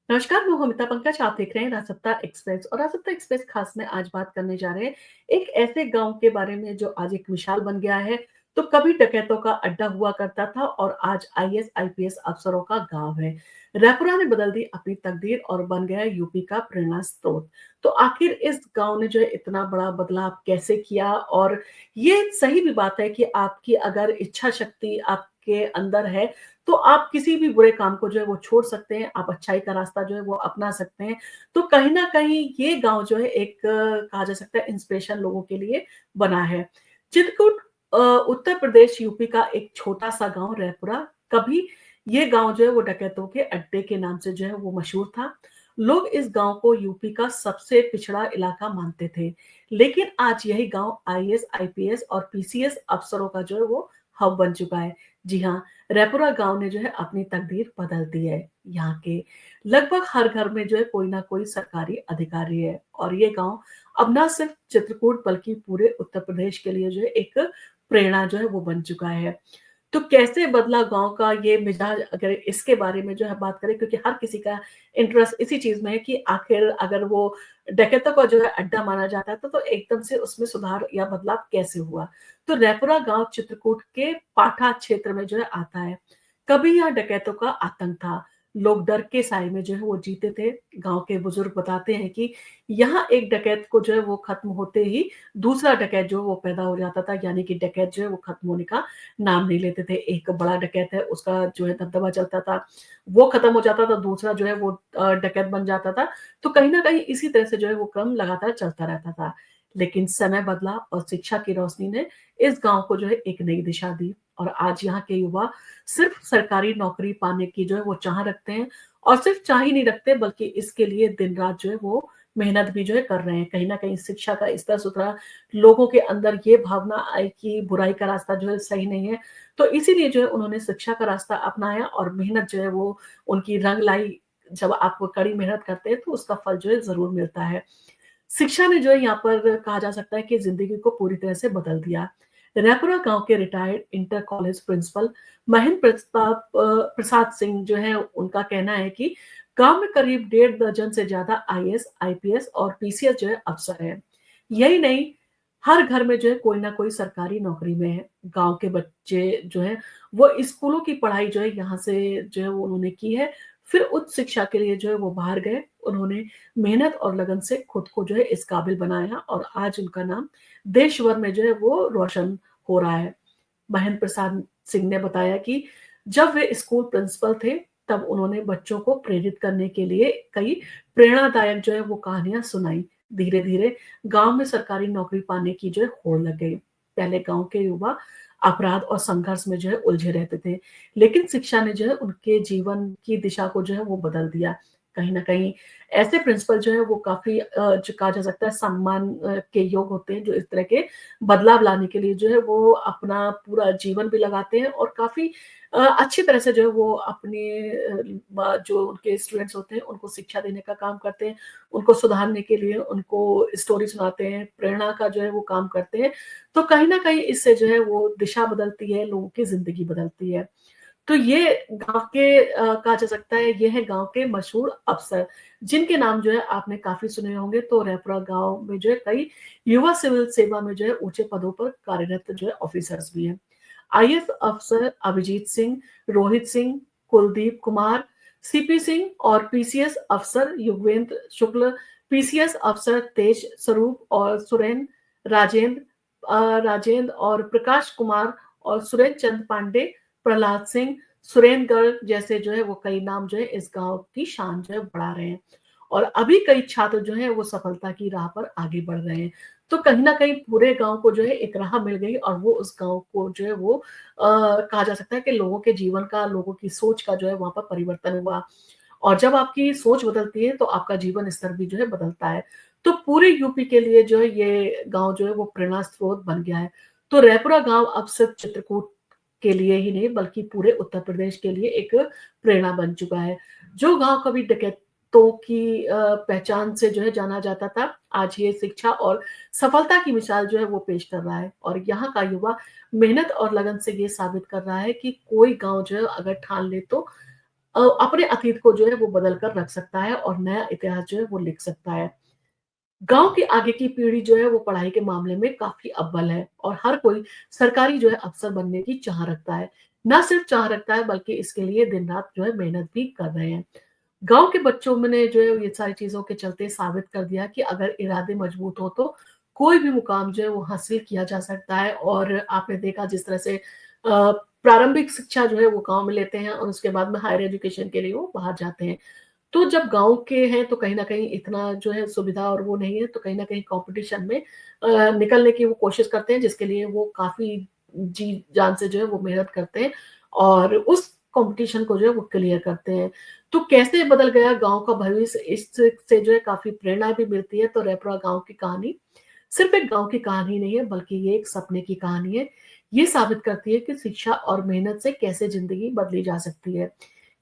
नमस्कार, मैं हूं अमिता पंकज। आप देख रहे हैं राजसत्ता एक्सप्रेस और राजसत्ता एक्सप्रेस खास में आज बात करने जा रहे हैं एक ऐसे गांव के बारे में जो आज एक मिसाल बन गया है। तो कभी डकैतों का अड्डा हुआ करता था और आज आईएएस आईपीएस अफसरों का गांव है। रायपुरा ने बदल दी अपनी तकदीर और बन गया यूपी का प्रेरणा स्रोत। तो आखिर इस गांव ने जो है इतना बड़ा बदलाव कैसे किया, और ये सही भी बात है कि आपकी अगर इच्छा शक्ति आपके अंदर है तो आप किसी भी बुरे काम को जो है वो छोड़ सकते हैं, आप अच्छाई का रास्ता जो है वो अपना सकते हैं। तो कहीं न कहीं ये गाँव जो है एक कहा जा सकता है इंस्पिरेशन लोगों के लिए बना है। चित्रकूट उत्तर प्रदेश यूपी का एक छोटा-सा गाँव रैपुरा, कभी ये गाँव जो है वो डकैतों के अड्डे के नाम से जो है वो मशहूर था। लोग इस गाँव को यूपी का सबसे पिछड़ा इलाका मानते थे, लेकिन आज यही गाँव आईएएस, आईपीएस और पीसीएस अफसरों का जो है वो हब बन चुका है। जी हाँ, रैपुरा गाँव ने जो है अपनी तकदीर बदल दी है। यहाँ के लगभग हर घर में जो है कोई ना कोई सरकारी अधिकारी है और ये गाँव अब ना सिर्फ चित्रकूट बल्कि पूरे उत्तर प्रदेश के लिए जो है एक प्रेरणा जो है वो बन चुका है। तो कैसे बदला गाँव का ये मिजाज, अगर इसके बारे में जो है बात करें, क्योंकि हर किसी का इंटरेस्ट इसी चीज़ में है कि आखिर अगर वो डकैतों का जो है अड्डा माना जाता था तो एकदम से उसमें सुधार या बदलाव कैसे हुआ? तो रैपुरा गाँव चित्रकूट के पाठा क्षेत्र में जो है आता है। कभी यहाँ डकैतों का आतंक था। लोग डर के साए में जो है वो जीते थे। गाँव के बुजुर्ग बताते हैं कि यहाँ एक डकैत को जो है वो खत्म होते ही दूसरा डकैत जो है वो पैदा हो जाता था, यानी कि डकैत जो है वो खत्म होने का नाम नहीं लेते थे। एक बड़ा डकैत है उसका जो है दबदबा चलता था, वो खत्म हो जाता था, दूसरा जो है वो डकैत बन जाता था। तो कहीं न कहीं इसी तरह से जो है वो क्रम लगातार चलता रहता था। लेकिन समय बदला और शिक्षा की रोशनी ने इस गाँव को जो है एक नई दिशा दी और आज यहाँ के युवा सिर्फ सरकारी नौकरी पाने की जो है वो चाह रखते हैं और सिर्फ चाह ही नहीं रखते बल्कि इसके लिए दिन-रात जो है वो मेहनत भी जो है कर रहे हैं। कहीं न कहीं शिक्षा का स्तर सुधरा, लोगों के अंदर ये भावना आई कि बुराई का रास्ता जो है सही नहीं है, तो इसीलिए जो है उन्होंने शिक्षा का रास्ता अपनाया और मेहनत जो है वो उनकी रंग लाई। जब आप कड़ी मेहनत करते हैं तो उसका फल जो है ज़रूर मिलता है। शिक्षा ने जो है यहाँ पर कहा जा सकता है कि ज़िंदगी को पूरी तरह से बदल दिया। रैपुरा गाँव के retired inter college principal Mahendra Prasad Singh जो है उनका कहना है कि गाँव में करीब डेढ़ दर्जन से ज़्यादा आईएएस, आईपीएस और पीसीएस जो है अफ़सर हैं। यही नहीं, हर घर में जो है कोई ना कोई सरकारी नौकरी में है। गाँव के बच्चे जो हैं वो स्कूलों की पढ़ाई जो है यहाँ से जो है वो उन्होंने की है। फिर उच्च शिक्षा के लिए जो है वो बाहर गए। उन्होंने मेहनत और लगन से खुद को जो है इस काबिल बनाया और आज उनका नाम देश भर में जो है वो रोशन हो रहा है। महेंद्र प्रसाद सिंह ने बताया कि जब वे स्कूल प्रिंसिपल थे, तब उन्होंने बच्चों को प्रेरित करने के लिए कई प्रेरणादायक जो है वो कहानियाँ सुनाई। धीरे-धीरे गाँव में सरकारी नौकरी पाने की जो है होड़ लग गई। पहले गाँव के युवा अपराध और संघर्ष में जो है उलझे रहते थे, लेकिन शिक्षा ने जो है उनके जीवन की दिशा को जो है वो बदल दिया। कहीं न कहीं ऐसे प्रिंसिपल जो है वो काफ़ी जो कहा जा सकता है सम्मान के योग होते हैं, जो इस तरह के बदलाव लाने के लिए जो है वो अपना पूरा जीवन भी लगाते हैं और काफ़ी अच्छी तरह से जो है वो अपने जो उनके स्टूडेंट्स होते हैं उनको शिक्षा देने का काम करते हैं, उनको सुधारने के लिए उनको स्टोरी सुनाते हैं, प्रेरणा का जो है वो काम करते हैं। तो कहीं न कहीं इससे जो है वो दिशा बदलती है, लोगों की ज़िंदगी बदलती है। तो ये गाँव के कहा जा सकता है ये है गाँव के मशहूर अफ़सर, जिनके नाम जो है आपने काफ़ी सुने होंगे। तो रैपुरा गाँव में जो है कई युवा सिविल सेवा में जो है ऊँचे पदों पर कार्यरत जो है ऑफ़िसर्स भी हैं। आईएएस अफ़सर अभिजीत सिंह, रोहित सिंह, कुलदीप कुमार, सीपी सिंह और पीसीएस अफ़सर युगवेंद्र शुक्ल, पीसीएस अफ़सर तेज स्वरूप और राजेंद्र और प्रकाश कुमार और सुरेंद्र चंद पांडे, प्रहलाद सिंह, सुरेंद्र गर्ग जैसे जो है वो कई नाम जो है इस गाँव की शान जो है बढ़ा रहे हैं। और अभी कई छात्र जो हैं वो सफलता की राह पर आगे बढ़ रहे हैं। तो कहीं न कहीं पूरे गाँव को जो है एक राह मिल गई और वो उस गाँव को जो है वो कहा जा सकता है कि लोगों के जीवन का, लोगों की सोच का जो है वहाँ पर परिवर्तन हुआ। और जब आपकी सोच बदलती है तो आपका जीवन स्तर भी जो है बदलता है। तो पूरे यूपी के लिए जो है ये गाँव जो है वो प्रेरणा स्रोत बन गया है। तो रैपुरा गाँव अब सिर्फ चित्रकूट के लिए ही नहीं बल्कि पूरे उत्तर प्रदेश के लिए एक प्रेरणा बन चुका है। जो गाँव कभी डकैतों की पहचान से जो है जाना जाता था, आज ये शिक्षा और सफलता की मिसाल जो है वो पेश कर रहा है और यहाँ का युवा मेहनत और लगन से ये साबित कर रहा है कि कोई गाँव जो है अगर ठान ले तो अपने अतीत को जो है वो बदल कर रख सकता है और नया इतिहास जो है वो लिख सकता है। गाँव की आगे की पीढ़ी जो है वो पढ़ाई के मामले में काफ़ी अव्वल है और हर कोई सरकारी जो है अफ़सर बनने की चाह रखता है। ना सिर्फ़ चाह रखता है बल्कि इसके लिए दिन-रात जो है मेहनत भी कर रहे हैं। गाँव के बच्चों में ने जो है ये सारी चीज़ों के चलते साबित कर दिया कि अगर इरादे मज़बूत हो तो कोई भी मुकाम जो है वो हासिल किया जा सकता है और आपने देखा जिस तरह से प्रारंभिक शिक्षा जो है वो गाँव में लेते हैं और उसके बाद में हायर एजुकेशन के लिए वो बाहर जाते हैं। तो जब गाँव के हैं तो कहीं न कहीं इतना जो है सुविधा और वो नहीं है, तो कहीं न कहीं कॉम्पिटिशन में निकलने की वो कोशिश करते हैं जिसके लिए वो काफ़ी जी-जान से जो है वो मेहनत करते हैं और उस कॉम्पिटिशन को जो है वो क्लियर करते हैं। तो कैसे बदल गया गाँव का भविष्य इससे जो है काफ़ी प्रेरणा भी मिलती है। तो रैपरा गाँव की कहानी सिर्फ़ एक गाँव की कहानी नहीं है बल्कि ये एक सपने की कहानी है। ये साबित करती है कि शिक्षा और मेहनत से कैसे ज़िंदगी बदली जा सकती है।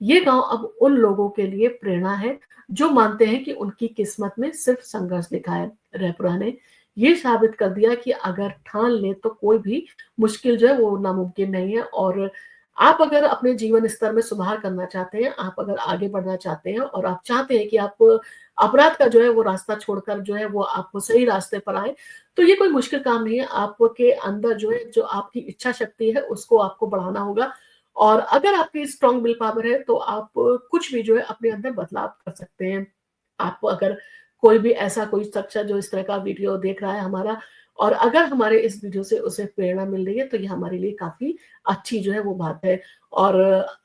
ये गाँव अब उन लोगों के लिए प्रेरणा है, जो मानते हैं कि उनकी किस्मत में सिर्फ़ संघर्ष लिखा है। रैपरा ने ये साबित कर दिया कि अगर ठान लें तो कोई भी मुश्किल जो है वो नामुमकिन नहीं है और आप अगर अपने जीवन स्तर में सुधार करना चाहते हैं, आप अगर आगे बढ़ना चाहते हैं और आप चाहते हैं कि आप अपराध का जो है वो रास्ता छोड़कर जो है वो आप सही रास्ते पर आएँ, तो ये कोई मुश्किल काम नहीं है। आपके अंदर जो है, जो आपकी इच्छा शक्ति है, उसको आपको बढ़ाना होगा और अगर आपकी स्ट्रॉन्ग विल पावर है, तो आप कुछ भी जो है अपने अंदर बदलाव कर सकते हैं। आप अगर कोई भी ऐसा कोई शख्स है जो इस तरह का वीडियो देख रहा है हमारा और अगर हमारे इस वीडियो से उसे प्रेरणा मिल रही है, तो ये हमारे लिए काफ़ी अच्छी जो है वो बात है। और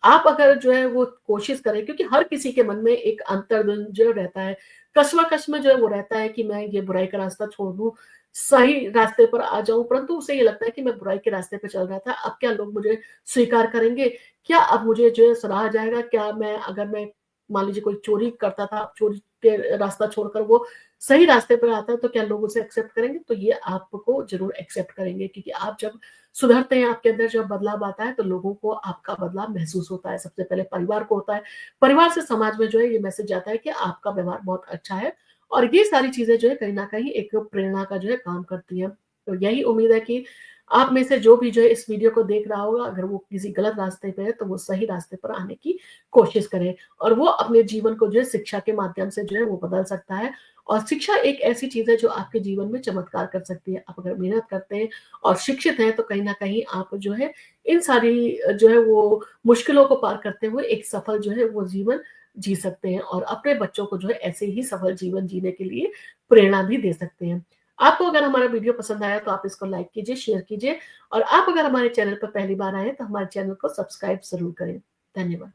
आप अगर जो है वो कोशिश करें क्योंकि हर किसी के मन में एक अंतर्द्वंद जो रहता है, कश्मकश में जो है वो रहता है कि मैं ये बुराई का रास्ता छोड़ दूँ, सही रास्ते पर आ जाऊँ, परंतु उसे ये लगता है कि मैं बुराई के रास्ते पे चल रहा था, अब क्या लोग मुझे स्वीकार करेंगे? क्या अब मुझे जो है सराहा जाएगा? क्या मैं अगर मैं मान लीजिए कोई चोरी करता था, चोरी के रास्ता छोड़कर वो सही रास्ते पर आता है, तो क्या लोग उसे एक्सेप्ट करेंगे? तो ये आपको ज़रूर एक्सेप्ट करेंगे क्योंकि आप जब सुधरते हैं, आपके अंदर जब बदलाव आता है, तो लोगों को आपका बदलाव महसूस होता है। सबसे पहले परिवार को होता है, परिवार से समाज में जो है ये मैसेज जाता है कि आपका व्यवहार बहुत अच्छा है और ये सारी चीज़ें जो है कहीं न कहीं एक प्रेरणा का जो है काम करती हैं। तो यही उम्मीद है कि आप में से जो भी जो है इस वीडियो को देख रहा होगा, अगर वो किसी गलत रास्ते पे है, तो वो सही रास्ते पर आने की कोशिश करे और वो अपने जीवन को जो है शिक्षा के माध्यम से जो है वो बदल सकता है और शिक्षा एक ऐसी चीज़ है जो आपके जीवन में चमत्कार कर सकती है। आप अगर मेहनत करते हैं और शिक्षित हैं, तो कहीं न कहीं आप जो है इन सारी जो है वो मुश्किलों को पार करते हुए एक सफल जो है वो जीवन जी सकते हैं और अपने बच्चों को जो है ऐसे ही सफल जीवन जीने के लिए प्रेरणा भी दे सकते हैं। आपको अगर हमारा वीडियो पसंद आया तो आप इसको लाइक कीजिए, शेयर कीजिए और आप अगर हमारे चैनल पर पहली बार आए हैं तो हमारे चैनल को सब्सक्राइब ज़रूर करें। धन्यवाद।